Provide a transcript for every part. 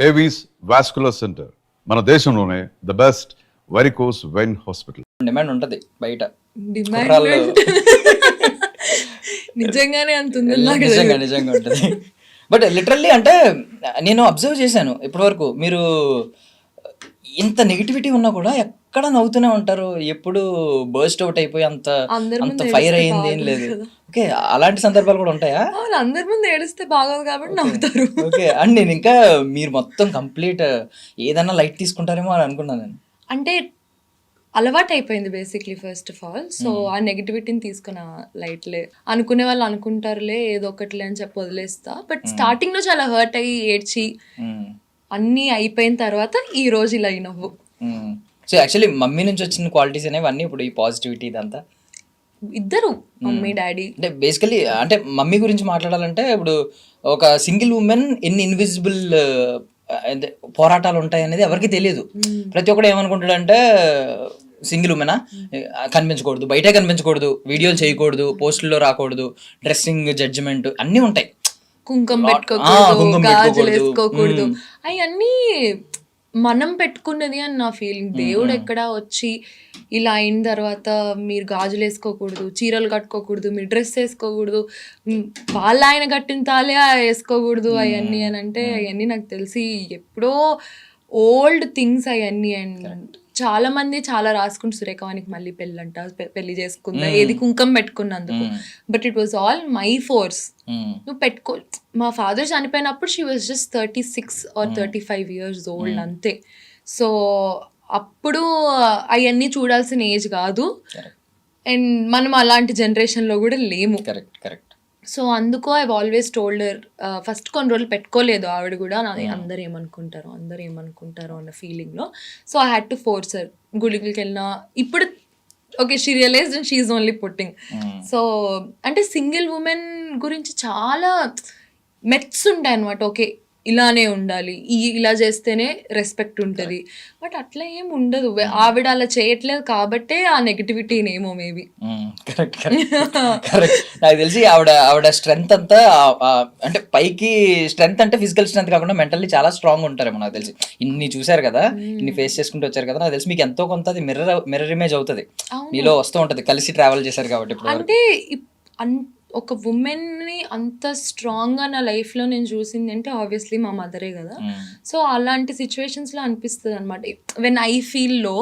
Avis vascular centre మన దేశంలోనే the best varicose vein hospital. Demand ఉంటది బయట. డిమాండ్ కుర్రాళ్ళు నిజంగానే అంత ఉంది నిజంగా ఉంటది. బట్ లిటరల్లీ అంటే నేను అబ్జర్వ్ చేశాను ఇప్పటివరకు, మీరు ఇంత నెగిటివిటీ ఉన్నా కూడా ఎక్కడ నవ్వుతూనే ఉంటారు. ఎప్పుడు బర్స్ట్ అవుట్ అయిపోయి అంత ఫైర్ అయ్యింది ఏం లేదు. ఓకే, అలాంటి సందర్భాలు కూడా ఉంటాయా? అందరి ముందు ఏడిస్తే బాగోదు కాబట్టి నవ్వుతారు. ఓకే, అండ్ నేను ఇంకా మీరు మొత్తం కంప్లీట్ ఏదన్నా లైట్ తీసుకుంటారేమో అని అనుకున్నాను నేను. అంటే అలవాటు అయిపోయింది basically first of all. So ఆ నెగిటివిటీని తీసుకున్న లైట్లే, అనుకునే వాళ్ళు అనుకుంటారులే ఏదో ఒకటిలే అని చెప్పి వదిలేస్తా. బట్ స్టార్టింగ్ లో చాలా హర్ట్ అయ్యి ఏడ్చి అన్నీ అయిపోయిన తర్వాత ఈ రోజు ఇలా నవ్వు. సో యాక్చువల్లీ మమ్మీ నుంచి వచ్చిన క్వాలిటీస్ అనేవి అన్నీ ఇప్పుడు ఈ పాజిటివిటీ ఇదంతా ఇద్దరు మమ్మీ డాడీ. అంటే బేసికలీ అంటే మమ్మీ గురించి మాట్లాడాలంటే ఇప్పుడు ఒక సింగిల్ ఉమెన్ ఎన్ని ఇన్విజిబుల్ పోరాటాలు ఉంటాయి అనేది ఎవరికి తెలియదు. ప్రతి ఒక్కడు ఏమనుకుంటాడంటే సింగిల్ ఉమెనా, కనిపించకూడదు, బయటే కనిపించకూడదు, వీడియోలు చేయకూడదు, పోస్టుల్లో రాకూడదు, డ్రెస్సింగ్ జడ్జిమెంట్ అన్నీ ఉంటాయి. కుంకుమ పెట్టుకోకూడదు, గాజులు వేసుకోకూడదు, అవన్నీ మనం పెట్టుకున్నది అని నా ఫీలింగ్. దేవుడు ఎక్కడ వచ్చి ఇలా అయిన తర్వాత మీరు గాజులు వేసుకోకూడదు, చీరలు కట్టుకోకూడదు, మీరు డ్రెస్ వేసుకోకూడదు, వాళ్ళ ఆయన కట్టిన తాలే వేసుకోకూడదు అవన్నీ అని అంటే, అవన్నీ నాకు తెలిసి ఎప్పుడో ఓల్డ్ థింగ్స్ అవన్నీ. అండ్ చాలా మంది చాలా రాసుకుంటూ సురేఖవానికి మళ్ళీ పెళ్ళంట, పెళ్లి చేసుకుందా, ఏది కుంకం పెట్టుకున్నందుకు. But it was all my force. నువ్వు పెట్టుకో. మా ఫాదర్ చనిపోయినప్పుడు she was just 36 or 35 years old అంతే. సో అప్పుడు అవన్నీ చూడాల్సిన ఏజ్ కాదు. అండ్ మనం అలాంటి జనరేషన్లో కూడా లేము. కరెక్ట్. సో అందుకు ఐ ఆల్వేస్ టోల్డర్. ఫస్ట్ కొన్ని రోజులు పెట్టుకోలేదు ఆవిడ కూడా, అందరు ఏమనుకుంటారో అన్న ఫీలింగ్లో. So I had to force her. గుడికి వెళ్ళినా ఇప్పుడు okay she realised and she is only putting. So అంటే సింగిల్ ఉమెన్ గురించి చాలా మెట్స్ ఉంటాయి అనమాట. ఓకే ఇలానే ఉండాలి, ఇలా చేస్తేనే రెస్పెక్ట్ ఉంటుంది. బట్ అట్లా ఏం ఉండదు. ఆవిడ అలా చేయట్లేదు కాబట్టే ఆ నెగిటివిటీని ఏమో మేబీ. కరెక్ట్. నాకు తెలిసి ఆవిడ స్ట్రెంగ్త్ అంతా అంటే పైకి స్ట్రెంగ్త్ అంటే ఫిజికల్ స్ట్రెంగ్త్ కాకుండా మెంటల్లీ చాలా స్ట్రాంగ్ ఉంటారేమో నాకు తెలిసి. ఇన్ని చూసారు కదా, ఇన్ని ఫేస్ చేసుకుంటూ వచ్చారు కదా, నాకు తెలిసి మీకు ఎంతో కొంత అది మిర్రర్ ఇమేజ్ అవుతుంది, మీలో వస్తూ ఉంటది, కలిసి ట్రావెల్ చేశారు కాబట్టి. ఇప్పుడు అంటే ఒక ఉమెన్ని అంత స్ట్రాంగ్గా నా లైఫ్లో నేను చూసింది అంటే ఆబ్వియస్లీ మా మదరే కదా. సో అలాంటి సిచ్యువేషన్స్లో అనిపిస్తుంది అనమాట, వెన్ ఐ ఫీల్ లో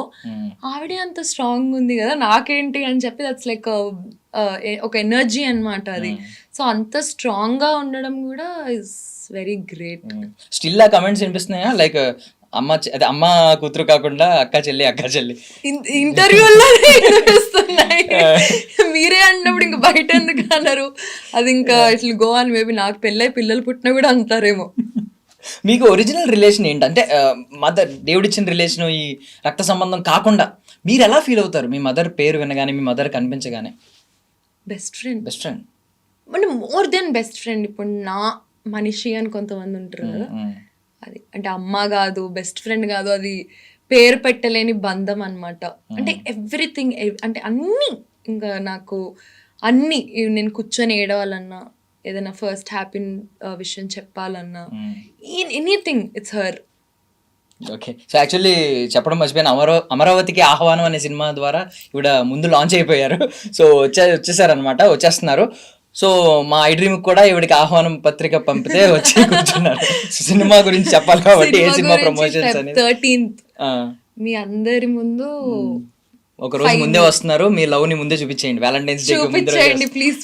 ఆవిడే అంత స్ట్రాంగ్ ఉంది కదా నాకేంటి అని చెప్పి. దట్స్ లైక్ ఒక ఎనర్జీ అనమాట అది. సో అంత స్ట్రాంగ్గా ఉండడం కూడా ఇస్ వెరీ గ్రేట్. స్టిల్ ఆ కమెంట్స్ వినిపిస్తున్నాయా, లైక్ అమ్మ కూతురు కాకుండా అక్క చెల్లి ఇంటర్వ్యూలో వినిపిస్తున్నాయి. మీరే అన్నప్పుడు ఇంకా బయట ఎందుకు అన్నారు? అది ఇంకా ఇట్లా గో అని. మేబీ నాకు పెళ్ళై పిల్లలు పుట్టినా కూడా అంటారేమో. మీకు ఒరిజినల్ రిలేషన్ ఏంటంటే మదర్ దేవుడిచ్చిన రిలేషన్, ఈ రక్త సంబంధం కాకుండా మీరు ఎలా ఫీల్ అవుతారు మీ మదర్ పేరు వినగానే, మీ మదర్ కనిపించగానే? బెస్ట్ ఫ్రెండ్ అంటే మోర్ దెన్ బెస్ట్ ఫ్రెండ్. ఇప్పుడు నా మనిషి అని కొంతమంది ఉంటారు కదా, అది అంటే అమ్మ కాదు, బెస్ట్ ఫ్రెండ్ కాదు, అది పేరు పెట్టలేని బంధం అనమాట. అంటే ఎవ్రీథింగ్, అంటే అన్నీ, ఇంకా నాకు అన్నీ, నేను కూర్చొని ఏడవాలన్నా, ఏదైనా ఫస్ట్ హ్యాపీ విషయం చెప్పాలన్నా, anything it's her. Okay, so actually చెప్పడం మర్చిపోయాను, అమరావతికి ఆహ్వానం అనే సినిమా ద్వారా ఇవిడ ముందు లాంచ్ అయిపోయారు. సో వచ్చేసారనమాట, వచ్చేస్తున్నారు. సో మా ఐ డ్రీమ్ కూడా ఇవిడికి ఆహ్వానం పత్రిక పంపితే వచ్చి కూర్చున్నారు. సినిమా గురించి చెప్పాలి కాబట్టి ఏ సినిమా ప్రమోషన్స్ అనేది 13th మీ అందరి ముందు ఒక రోజు ముందే వస్తున్నారు. మీ లవ్ ని ముందే చూపించేయండి, వ్యాలంటైన్స్ డే చూపించండి ప్లీజ్.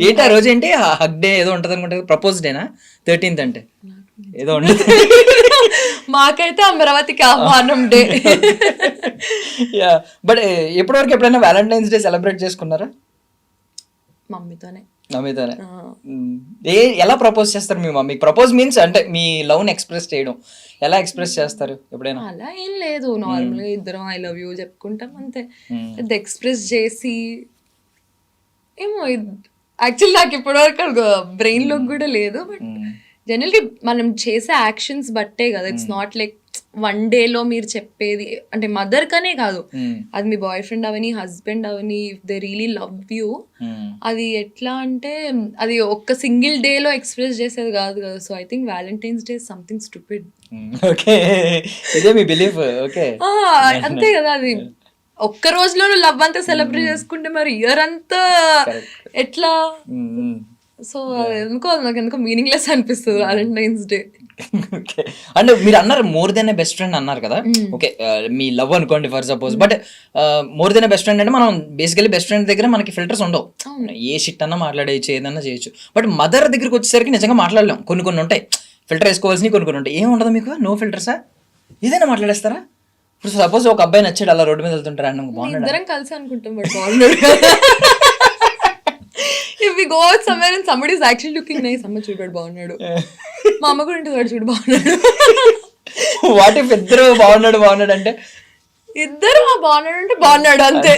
ఏంటి ఆ రోజు ఏంటి హగ్ డే ఏదో ఉంటది అనుకుంటా, ప్రపోజ్ డేనా 13th అంటే ఏదో ఉండదు. మాకైతే అమరావతికి ఆహ్వానం డే. యా, బట్ ఎప్పటివరకు ఎప్పుడైనా వ్యాలంటైన్స్ డే సెలబ్రేట్ చేసుకున్నారా? మమ్మీతోనే. ఎలా ప్రపోజ్ చేస్తారు మీ మమ్మీ? ప్రపోజ్ మీన్స్ అంటే మీ లవ్ ని ఎక్స్ప్రెస్ చేయడం, ఎలా ఎక్స్ప్రెస్ చేస్తారు ఎప్పుడైనా? అలా ఏం లేదు, నార్మల్ గా ఇద్దరం ఐ లవ్ యూ చెప్పుకుంటాం అంతే. ఎక్స్ప్రెస్ చేసి ఏమో, యాక్చువల్లీ నాకు ఇప్పటివరకు బ్రెయిన్ లో కూడా లేదు. బట్ జనరల్లీ మనం చేసే యాక్షన్స్ బట్టే కదా, ఇట్స్ నాట్ లైక్ వన్ డేలో మీరు చెప్పేది అంటే మదర్ కనే కాదు, అది మీ బాయ్ ఫ్రెండ్ అవని హస్బెండ్ అవని, if they really love you, అది ఎట్లా అంటే అది ఒక్క సింగిల్ డేలో ఎక్స్ప్రెస్ చేసేది కాదు కదా. So I think Valentine's day something stupid. Okay, ఇదే మీ బిలీఫ్. ఓకే, అంతే కదా, అది ఒక్క రోజులో లవ్ అంతా సెలబ్రేట్ చేసుకుంటే మరి ఇయర్ అంతా ఎట్లా? సో నాకు ఎందుకో మీనింగ్లెస్ అనిపిస్తుంది వ్యాలంటైన్స్ డే. ఓకే, అంటే మీరు అన్నారు మోర్ దెన్ ఏ బెస్ట్ ఫ్రెండ్ అన్నారు కదా. ఓకే, మీ లవ్ అనుకోండి for suppose, but more than A best friend అంటే మనం బేసికలీ బెస్ట్ ఫ్రెండ్ దగ్గర మనకి ఫిల్టర్స్ ఉండవు, ఏ షిట్ అన్నా మాట్లాడేయచ్చు, ఏదన్నా చేయొచ్చు. బట్ మదర్ దగ్గరికి వచ్చేసరికి నిజంగా మాట్లాడలేం, కొన్ని ఉంటాయి ఫిల్టర్ వేసుకోవాల్సినవి, కొన్ని ఉంటాయి. ఏం ఉండదు మీకు, నో ఫిల్టర్సా, ఏదైనా మాట్లాడేస్తారా? ఇప్పుడు సపోజ్ ఒక అబ్బాయి నచ్చాడు, అలా రోడ్డు మీద వెళ్తుంటారు అన్న బాగున్నాడు, ఇద్దరం కలిసి అనుకుంటాం బట్ బాగున్నాడు. If we go out somewhere and somebody is actually looking nice, అమ్మ చూడాడు బాగున్నాడు, మా అమ్మ కూడా ఇంటి చూడు బాగున్నాడు. వాట్ ఇఫ్ ఇద్దరు బాగున్నాడు అంటే ఇద్దరు బాగున్నాడు అంటే బాగున్నాడు అంతే.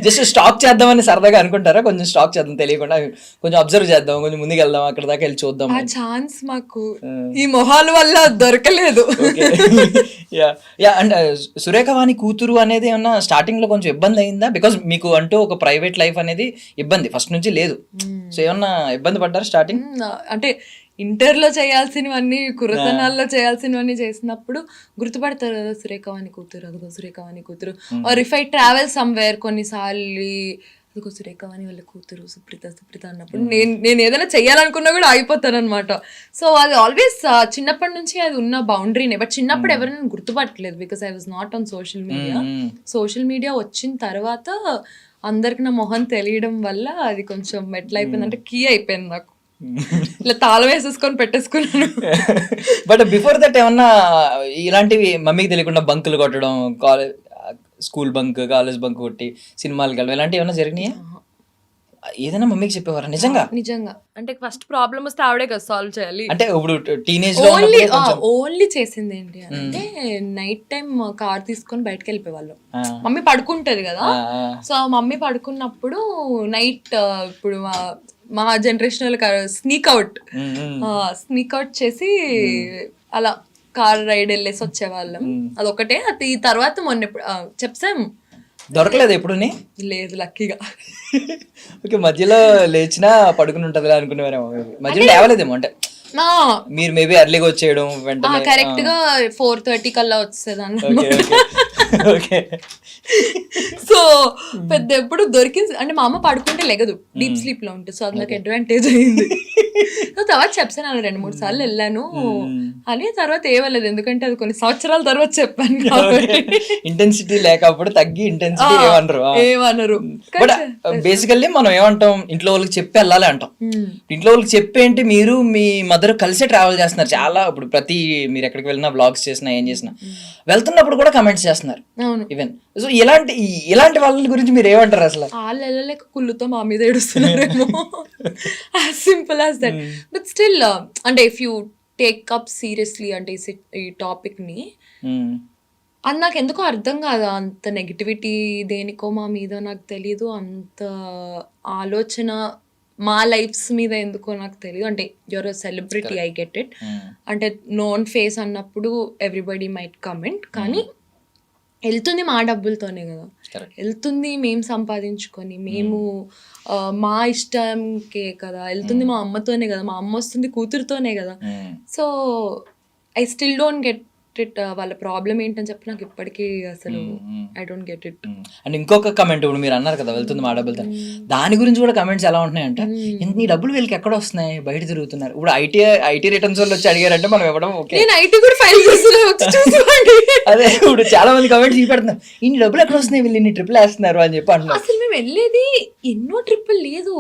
జస్ట్ స్టాక్ చేద్దామని సరదాగా అనుకుంటారా? కొంచెం స్టాక్ చేద్దాం, తెలియకుండా కొంచెం అబ్జర్వ్ చేద్దాం, కొంచెం ముందుకు వెళ్దాం, అక్కడ దాకా వెళ్ళి చూద్దాం. ఆ ఛాన్స్ మాకు ఈ మొహాల వల్ల దొరకలేదు. అండ్ సురేఖ వాణి కూతురు అనేది ఏమన్నా స్టార్టింగ్ లో కొంచెం ఇబ్బంది అయిందా? బికాస్ మీకు అంటూ ఒక ప్రైవేట్ లైఫ్ అనేది ఇబ్బంది ఫస్ట్ నుంచి లేదు, సో ఏమన్నా ఇబ్బంది పడ్డారు స్టార్టింగ్? అంటే ఇంటర్లో చేయాల్సినవన్నీ కురతనాల్లో చేయాల్సినవన్నీ చేసినప్పుడు గుర్తుపడతారు కదా, సురేఖవాణి కూతురు, అదిగో సురేఖవాణి కూతురు. Or if I travel somewhere కొన్నిసార్లు అదిగో సురేఖవాణి వాళ్ళ కూతురు సుప్రీత అన్నప్పుడు నేను ఏదైనా చెయ్యాలనుకున్నా కూడా ఆగిపోతాను అనమాట. సో అది ఆల్వేస్ చిన్నప్పటి నుంచి అది ఉన్న బౌండరీనే. బట్ చిన్నప్పుడు ఎవరైనా గుర్తుపట్టలేదు because I was not on social media. Social media వచ్చిన తర్వాత అందరికి నా మొహం తెలియడం వల్ల అది కొంచెం ఎట్లా అయిపోయిందంటే కీ అయిపోయింది నాకు, ఇలా తాళం వేసేసుకొని పెట్టేసుకున్నాను. బట్ బిఫోర్ దట్ ఏమన్నా ఇలాంటివి మమ్మీకి తెలియకుండా బంకులు కొట్టడం, స్కూల్ బంక్, కాలేజ్ బంక్ కొట్టి సినిమాలకు వెళ్ళడం, ఇలాంటివి ఏమన్నా జరిగినాయా? ఏదైనా మమ్మీకి చెప్పేవారా నిజంగా? అంటే ఫస్ట్ ప్రాబ్లమ్ వస్తే ఆవిడే కదా సాల్వ్ చేయాలి. అంటే ఇప్పుడు టీనేజ్ లో ఓన్లీ చేసింది ఏంటి అంటే నైట్ టైం కార్ తీసుకొని బయటకు వెళ్ళిపోయేవాళ్ళం. మమ్మీ పడుకుంటది కదా, సో మమ్మీ పడుకున్నప్పుడు నైట్ ఇప్పుడు మా జనరేషన్ వాళ్ళు స్నీక్ అవుట్ చేసి అలా కార్ రైడ్ వెళ్ళేసి వచ్చేవాళ్ళం. అదొకటే. అది తర్వాత మొన్న చెప్సాం దొరకలేదు ఎప్పుడు? లేదు లక్కీగా. ఓకే, మధ్యలో లేచినా పడుకుని ఉంటది అనుకునేవారేమో, మధ్యలో లేవలేదేమో. అంటే మీరు మేబీ ఎర్లీగా వచ్చేయడం వెంటనే కరెక్ట్ గా 4:30 కల్లా వచ్చేదాన్ని. సో పెద్ద ఎప్పుడు దొరికింది అంటే మా అమ్మ పడుకుంటే లెగదు, డీప్ స్లీప్ లో ఉంటుంది. సో అది నాకు అడ్వాంటేజ్ అయింది. సో తర్వాత చెప్పాను 2-3 సార్లు వెళ్ళాను అని. తర్వాత ఏమలేదు ఎందుకంటే అది కొన్ని సంవత్సరాల తర్వాత చెప్పాను కాబట్టి. ఇంటెన్సిటీ లేకపోతే తగ్గి ఇంటెన్సిటీ ఏమన్నారు. బట్ బేసికల్లీ మనం ఏమంటాం, ఇంట్లో వాళ్ళకి చెప్పి వెళ్ళాలి అంటాం. ఇంట్లో వాళ్ళకి చెప్పేంటి, మీరు మీ మదర్ కలిసే ట్రావెల్ చేస్తున్నారు చాలా. ఇప్పుడు ప్రతి మీరు ఎక్కడికి వెళ్ళినా బ్లాగ్స్ చేసినా ఏం చేసినా వెళ్తున్నప్పుడు కూడా కమెంట్స్ చేస్తున్నారు ఈవెన్. సో ఇలాంటి వాళ్ళ గురించి మీరు ఏమంటారు అసలు? వాళ్ళు వెళ్ళలేక కుళ్ళుతో మా మీద ఏడుస్తున్నారేమో, as simple as that. But still అంటే if you take up seriously అంటే ఈ టాపిక్ ని, అది నాకు ఎందుకో అర్థం కాదు. అంత నెగిటివిటీ దేనికో మా మీద నాకు తెలీదు, అంత ఆలోచన మా లైఫ్స్ మీద ఎందుకో నాకు తెలియదు. అంటే your a celebrity, I get it. అంటే నోన్ ఫేస్ అన్నప్పుడు ఎవ్రీబడి మైట్ కమెంట్, కానీ వెళ్తుంది మా డబ్బులతోనే కదా, వెళ్తుంది మేము సంపాదించుకొని, మేము మా ఇష్టంకే కదా వెళ్తుంది, మా అమ్మతోనే కదా, మా అమ్మ వస్తుంది కూతురుతోనే కదా. So I still don't get it. వాళ్ళ ప్రాబ్లం ఏంటని చెప్పి నాకు ఇప్పటికీ అసలు I don't get it. And ఇంకొక కమెంట్, ఇప్పుడు మీరు అన్నారు కదా వెళ్తుంది మా డబ్బులతో, దాని గురించి కూడా కమెంట్స్ ఎలా ఉంటున్నాయంటే, నీ డబ్బులు వీళ్ళకి ఎక్కడ వస్తున్నాయి, బయట తిరుగుతున్నారు. ఇప్పుడు ఐటీ రిటర్న్స్ వాళ్ళు వచ్చి అడిగారంటే మనం ఇవ్వడం ఓకే, నేను ఐటీ కూడా ఫైల్ చేస్తున్నాను. అదే ఇప్పుడు చాలా మంది కమెంట్స్ చూపెడుతున్నారు, ఇన్ని డబ్బులు ఎక్కడ వస్తున్నాయి, వీళ్ళు ఇన్ని ట్రిపుల్ వేస్తున్నారు అని చెప్పి అంటున్నారు. అసలు మేము వెళ్ళేది ఎన్నో ట్రిప్పులు లేదు,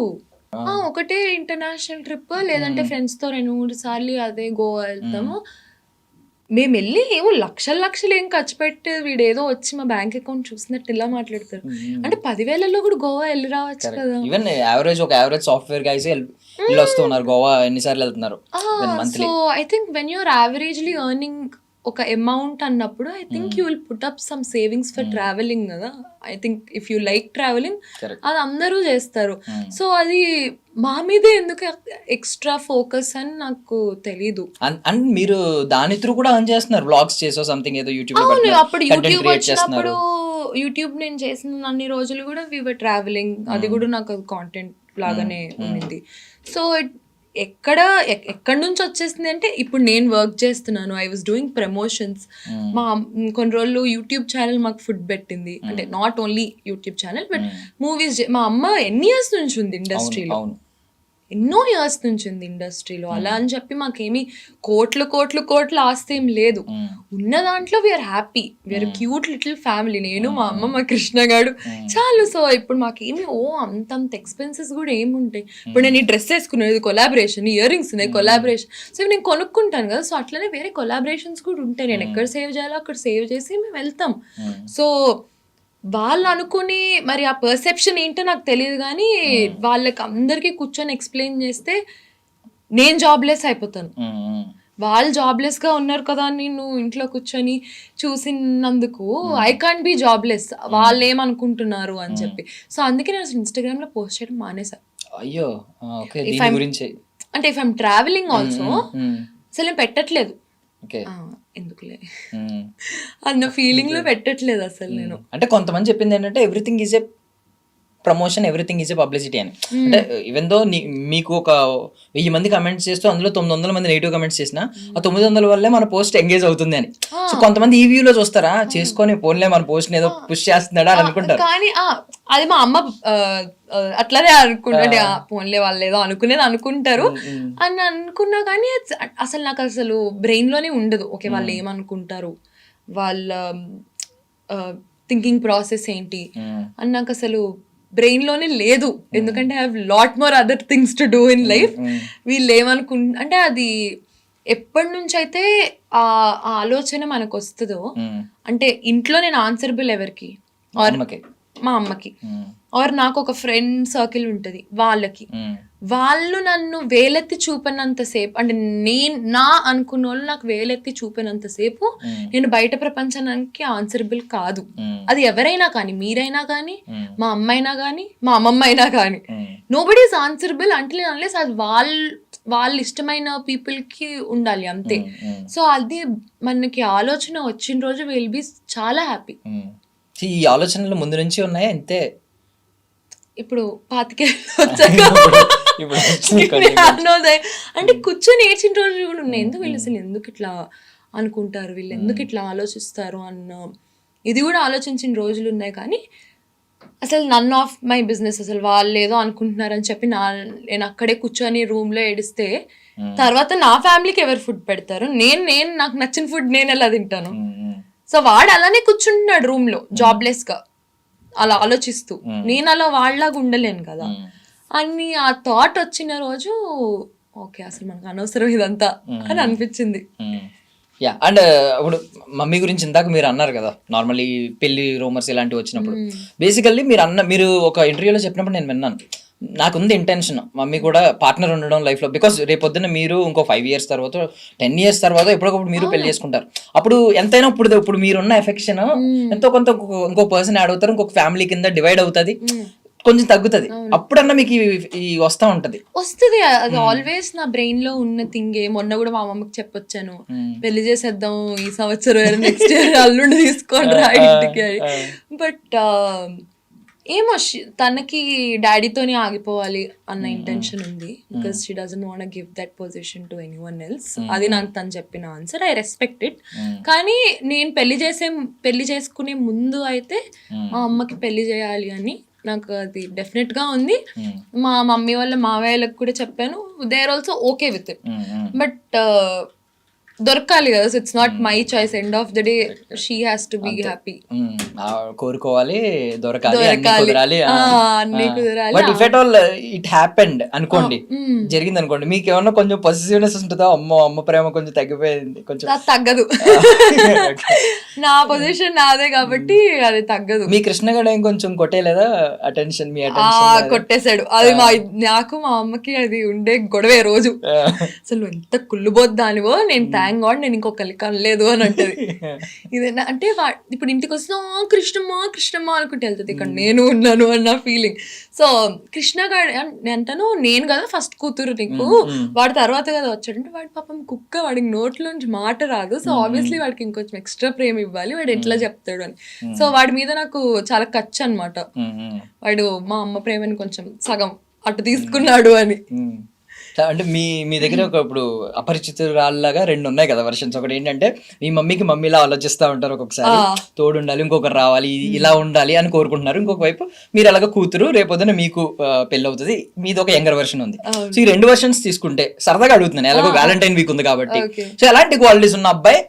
ఒకటే ఇంటర్నేషనల్ ట్రిప్, లేదంటే ఫ్రెండ్స్ తో 2-3 సార్లు అదే గోవా వెళ్తాము. మేము వెళ్ళి ఏమో లక్షలు ఏం ఖర్చు పెట్టి వీడేదో వచ్చి మా బ్యాంక్ అకౌంట్ చూసినట్టు ఇలా మాట్లాడతారు. అంటే 10,000లో కూడా గోవా వెళ్ళి రావచ్చు కదా. ఈవెన్ ఒక యావరేజ్ సాఫ్ట్వేర్ గైస్ వస్తూ ఉన్నారు గోవా, ఎన్నిసార్లు వెళ్తున్నారు. So I think when you're averagely earning ఒక అమౌంట్ అన్నప్పుడు I think you will put up some savings for travelling కదా. I think if you like travelling Correct. అది అందరూ చేస్తారు. సో అది మా మీదే ఎందుకు ఎక్స్ట్రా ఫోకస్ అని నాకు తెలీదు. అండ్ మీరు దాని త్రూ కూడా అర్న్ చేస్తున్నారు, వ్లాగ్స్ చేసో సంథింగ్ ఏదో యూట్యూబ్ అవును, అప్పుడు యూట్యూబ్ వచ్చినప్పుడు యూట్యూబ్ నేను చేసిన అన్ని రోజులు కూడా వి వర్ ట్రావెలింగ్. అది కూడా నాకు కాంటెంట్ లాగానే ఉండింది. సో ఎక్కడి నుంచి వచ్చేసింది అంటే ఇప్పుడు నేను వర్క్ చేస్తున్నాను. I was doing promotions. మా కొన్ని రోజులు యూట్యూబ్ ఛానల్ మాకు ఫుడ్ పెట్టింది. అంటే not only YouTube channel but movies. మా అమ్మ ఎన్ని ఇయర్స్ నుంచి ఉంది ఇండస్ట్రీలో, ఎన్నో ఇయర్స్ నుంచి ఉంది ఇండస్ట్రీలో. అలా అని చెప్పి మాకేమి కోట్లు కోట్లు కోట్లు ఆస్తి ఏం లేదు. ఉన్న దాంట్లో we're happy, we're cute little family. నేను మా అమ్మ మా కృష్ణ గారు చాలు. సో ఇప్పుడు మాకేమి అంతంత ఎక్స్పెన్సెస్ కూడా ఏముంటాయి. ఇప్పుడు నేను ఈ డ్రెస్ వేసుకునేది కొలాబరేషన్, ఇయర్ రింగ్స్ ఉన్నాయి కొలాబరేషన్. సో నేను కొనుక్కుంటాను కదా. సో అట్లనే వేరే కొలాబరేషన్స్ కూడా ఉంటాయి. నేను ఎక్కడ సేవ్ చేయాలో అక్కడ సేవ్ చేసి మేము వెళ్తాం. సో వాళ్ళు అనుకుని మరి ఆ పర్సెప్షన్ ఏంటో నాకు తెలియదు కానీ వాళ్ళకి అందరికీ కూర్చొని ఎక్స్ప్లెయిన్ చేస్తే నేను జాబ్లెస్ అయిపోతాను. వాళ్ళు జాబ్లెస్ గా ఉన్నారు కదా అని నువ్వు ఇంట్లో కూర్చొని చూసినందుకు ఐ కాంట్ బి జాబ్లెస్. వాళ్ళు ఏమనుకుంటున్నారు అని చెప్పి. సో అందుకే నేను ఇన్స్టాగ్రామ్ లో పోస్ట్ చేయడం మానేసాను. అయ్యో గురించి అంటే ఇఫ్ ఐమ్ ట్రావెలింగ్ ఆల్సో అసలు నేను పెట్టట్లేదు. ఎందుకులే అన్న ఫీలింగ్ లో పెట్టట్లేదు అసలు నేను. అంటే కొంతమంది చెప్పింది ఏంటంటే everything is a promotion, everything is a publicity అని. అంటే ఈవెన్ దో మీకు ఒక 1000 మంది కమెంట్స్ చేస్తూ అందులో 900 మంది నెగిటివ్ కమెంట్స్ చేసినా ఆ 900 వల్లే మన పోస్ట్ ఎంగేజ్ అవుతుంది అని. సో కొంతమంది ఈ వ్యూలో చూస్తారా, చేసుకొని పోన్లే మన పోస్ట్ ఏదో పుష్ చేస్తున్నాడా అని అనుకుంటారు. కానీ అది మా అమ్మ అట్లనే అనుకుంటే పోన్లే వాళ్ళు ఏదో అనుకునేది అనుకుంటారు అని అనుకున్నా కానీ అసలు నాకు అసలు బ్రెయిన్ లోనే ఉండదు. ఓకే వాళ్ళు ఏమనుకుంటారు, వాళ్ళ థింకింగ్ ప్రాసెస్ ఏంటి అని నాకు అసలు బ్రెయిన్ లోనే లేదు. ఎందుకంటే I have lot more other things to do in life. వీళ్ళు అంటే అది ఎప్పటి నుంచి అయితే ఆ ఆలోచన మనకు వస్తుందో, అంటే ఇంట్లో నేను ఆన్సరబుల్ ఎవరికి, మా అమ్మకి, ఆర్ నాకు ఒక ఫ్రెండ్ సర్కిల్ ఉంటుంది వాళ్ళకి. వాళ్ళు నన్ను వేలెత్తి చూపినంతసేపు, అంటే నా అనుకున్న వాళ్ళు నాకు వేలెత్తి చూపినంతసేపు నేను బయట ప్రపంచానికి ఆన్సరబుల్ కాదు. అది ఎవరైనా కానీ, మీరైనా కానీ, మా అమ్మైనా కానీ, మా అమ్మమ్మ అయినా కానీ, nobody is answerable until unless అది వాళ్ళ ఇష్టమైన పీపుల్ కి ఉండాలి అంతే. సో అది మనకి ఆలోచన వచ్చిన రోజు విల్ బి చాలా హ్యాపీ. ఈ ఆలోచనలు ముందు నుంచి ఉన్నాయా అంతే? ఇప్పుడు 25 వచ్చాక అంటే కూర్చొని ఏడ్చిన రోజులు కూడా ఉన్నాయి. ఎందుకు వీళ్ళు అసలు ఎందుకు ఇట్లా అనుకుంటారు, వీళ్ళు ఎందుకు ఇట్లా ఆలోచిస్తారు అన్న ఇది కూడా ఆలోచించిన రోజులు ఉన్నాయి. కానీ అసలు నన్ ఆఫ్ మై బిజినెస్. అసలు వాళ్ళు ఏదో అనుకుంటున్నారని చెప్పి నేను అక్కడే కూర్చొని రూమ్ లో ఏడిస్తే తర్వాత నా ఫ్యామిలీకి ఎవరు ఫుడ్ పెడతారు? నేను నాకు నచ్చిన ఫుడ్ నేను ఎలా తింటాను? సో వాడు అలానే కూర్చుంటున్నాడు రూమ్ లో జాబ్లెస్ గా అలా ఆలోచిస్తూ. నేను అలా వాళ్ళలాగా ఉండలేను కదా అని ఆ థాట్ వచ్చిన రోజు ఓకే అసలు మనకు అనవసరం ఇదంతా అని అనిపించింది. యా. అండ్ ఇప్పుడు మమ్మీ గురించి ఇందాక మీరు అన్నారు కదా, నార్మల్లీ పెళ్లి రూమర్స్ ఇలాంటివి వచ్చినప్పుడు బేసికల్లీ మీరు ఒక ఇంటర్వ్యూలో చెప్పినప్పుడు నేను విన్నాను, నాకుంది ఇంటెన్షన్ మమ్మీ కూడా పార్ట్నర్ ఉండడం లైఫ్లో. బికాస్ రేపొద్దున మీరు ఇంకో 5 years తర్వాత 10 years తర్వాత ఎప్పటికప్పుడు మీరు పెళ్లి చేసుకుంటారు. అప్పుడు ఎంతైనా ఇప్పుడు మీరున్న ఎఫెక్షన్ ఎంతో కొంత ఇంకో పర్సన్ యాడ్ అవుతారు, ఇంకొక ఫ్యామిలీ కింద డివైడ్ అవుతుంది, కొంచెం తగ్గుతుంది. అప్పుడన్నా మీకు ఈ వస్తుంది. అది ఆల్వేస్ నా బ్రెయిన్ లో ఉన్న థింగే. మొన్న కూడా మా అమ్మకి చెప్పొచ్చాను, పెళ్లి చేసేద్దాం ఈ సంవత్సరం, నెక్స్ట్ ఇయర్ అల్లుండి తీసుకోండి రా ఇంటికి. బట్ ఏమో తనకి డాడీతోనే ఆగిపోవాలి అన్న ఇంటెన్షన్ ఉంది. Because she doesn't want give that position to anyone else. అది నాకు తను చెప్పిన ఆన్సర్, ఐ రెస్పెక్ట్ ఇట్. కానీ నేను పెళ్లి చేసుకునే ముందు అయితే మా అమ్మకి పెళ్లి చేయాలి అని నాకు అది డెఫినెట్ గా ఉంది. మా మమ్మీ వాళ్ళ మావయ్యలకు కూడా చెప్పాను, they are also okay with it. But దొరకాలి కదా, it's not my choice. End of the day she has to be happy. కోరుకోవాలి, దొరకాలి, అన్ని దొరకాలి. కుదరాలి. అన్ని కుదరాలి. But if at all it happened అనుకోండి, జరిగింది అనుకోండి, మీకు ఏమన్నా కొంచెం పొసెసివ్నెస్ ఉంటుందా? అమ్మ ప్రేమ కొంచెం తగ్గిపోయింది, కొంచెం అది తగ్గదు. నా పొజిషన్ నాదే కాబట్టి అది తగ్గదు. మీ కృష్ణ గడ కొంచెం కొట్టేలేదా అటెన్షన్? మీ అటెన్షన్ కొట్టేశాడు. అది నాకు మా అమ్మకి అది ఉండే గొడవే రోజు. అసలు ఎంత కుళ్ళుబోద్దానివో, నేను థ్యాంక్ గాడ్ నేను ఇంకొకరికి కనలేదు అని అంటది. ఇదేనా అంటే ఇప్పుడు ఇంటికి వస్తున్నా కృష్ణమ్మ అనుకుంటే వెళ్తుంది, ఇక్కడ నేను ఉన్నాను అన్న ఫీలింగ్. సో కృష్ణ గారు అంటాను, నేను కదా ఫస్ట్ కూతురు నీకు, వాడి తర్వాత కదా వచ్చాడంటే, వాడి పాపం కుక్క, వాడికి నోట్లోంచి మాట రాదు. సో ఆబ్వియస్లీ వాడికి ఇంకొంచెం ఎక్స్ట్రా ప్రేమ ఇవ్వాలి, వాడు ఎట్లా చెప్తాడు అని. సో వాడి మీద నాకు చాలా ఖర్చు అనమాట. వాడు మా అమ్మ ప్రేమని కొంచెం సగం అటు తీసుకున్నాడు అని. అంటే మీ దగ్గర ఒక ఇప్పుడు అపరిచితురాల్లాగా రెండు ఉన్నాయి కదా వర్షన్స్. ఒకటి ఏంటంటే మీ మమ్మీకి మమ్మీలా ఆలోచిస్తూ ఉంటారు, ఒక్కొక్కసారి తోడు ఉండాలి, ఇంకొకరు రావాలి, ఇలా ఉండాలి అని కోరుకుంటున్నారు. ఇంకొక వైపు మీరు అలాగా కూతురు, రేపొద్దున మీకు పెళ్ళి అవుతుంది, మీది ఒక యంగర్ వర్షన్ ఉంది. సో ఈ రెండు వర్షన్స్ తీసుకుంటే సరదాగా అడుగుతున్నాను, ఎలాగో వ్యాలంటైన్ వీక్ ఉంది కాబట్టి, సో ఎలాంటి క్వాలిటీస్ ఉన్న అబ్బాయి